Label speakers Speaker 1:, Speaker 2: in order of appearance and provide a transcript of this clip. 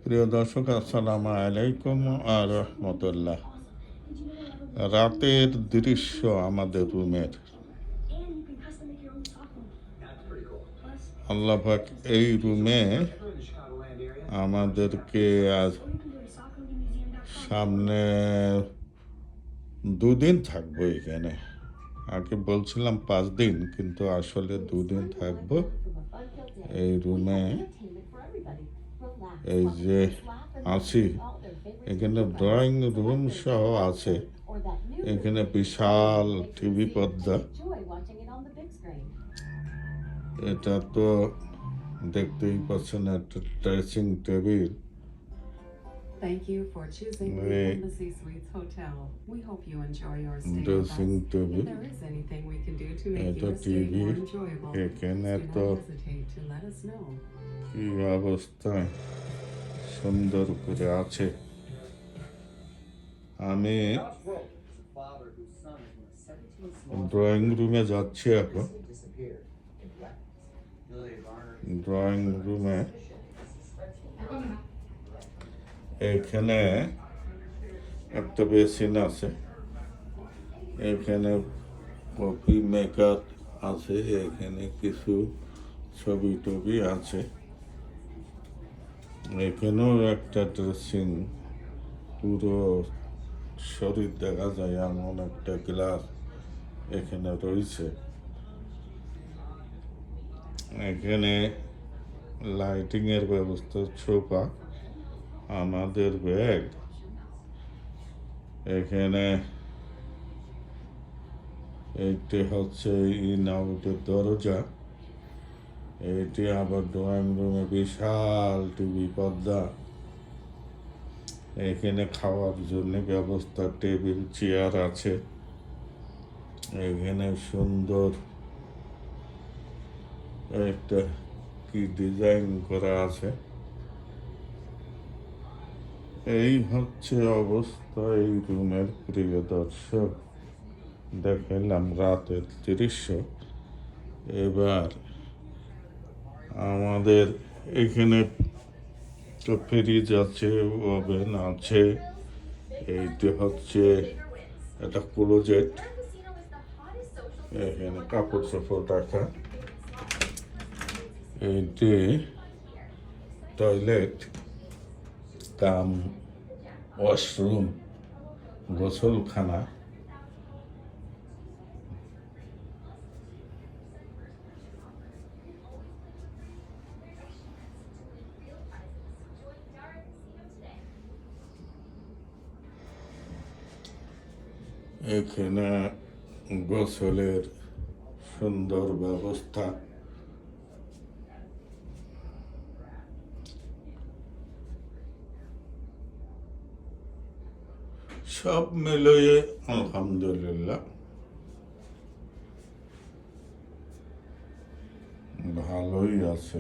Speaker 1: প্রিয় দর্শক, আসসালামু আলাইকুম আর রহমতুল্লাহ। রাতের দৃশ্য আমাদের রুমের। আল্লাহ পাক এই রুমে আমাদেরকে আজ সামনে দুদিন থাকবো এখানে। আগে বলছিলাম 5 দিন, কিন্তু আসলে 2 দিন থাকবো এই রুমে। এই যে আছি, এখানে ড্রয়িং রুম সহ আছে। এখানে বিশাল টিভি পর্দা। এটা তো দেখতেই পাচ্ছেন, একটা ড্রেসিং টেবিল। ড্রেসিং টেবিল, এটা টিভি। এখানে তো কি অবস্থায় সুন্দর করে আছে। আমি ড্রয়িং রুমে যাচ্ছি এখন। ড্রয়িং রুমে এখানে একটা বেসিন আছে, এখানে কফি মেকার আছে, এখানে কিছু ছবি টবি আছে। এখানেও একটা ড্রেসিং, পুরো শরীর দেখা যায় এমন একটা গ্লাস এখানে রয়েছে। এখানে লাইটিং এর ব্যবস্থা, সোফা, আমাদের ব্যাগ। এখানে এইটি হচ্ছে ইন আউটের দরজা। এটি আবার ড্রয়িং রুমে বিশাল টিভি পর্দা। এখানে খাওয়ার জন্য ব্যবস্থা, টেবিল চেয়ার আছে। এখানে সুন্দর একটা কি ডিজাইন করা আছে। এই হচ্ছে অবস্থা এই রুমের। প্রিয় দর্শক, দেখালাম রাতের দৃশ্য। এবার আমাদের এখানে তো ফ্রিজ আছে, ওভেন আছে। এইটি হচ্ছে একটা ক্লোজেট, এখানে কাপড় চোপড় রাখা। এইটি টয়লেট কাম ওয়াশরুম, গোসলখানা। এখানে গোসলের সুন্দর ব্যবস্থা। সব মিলিয়ে আলহামদুলিল্লাহ ভালোই আছে।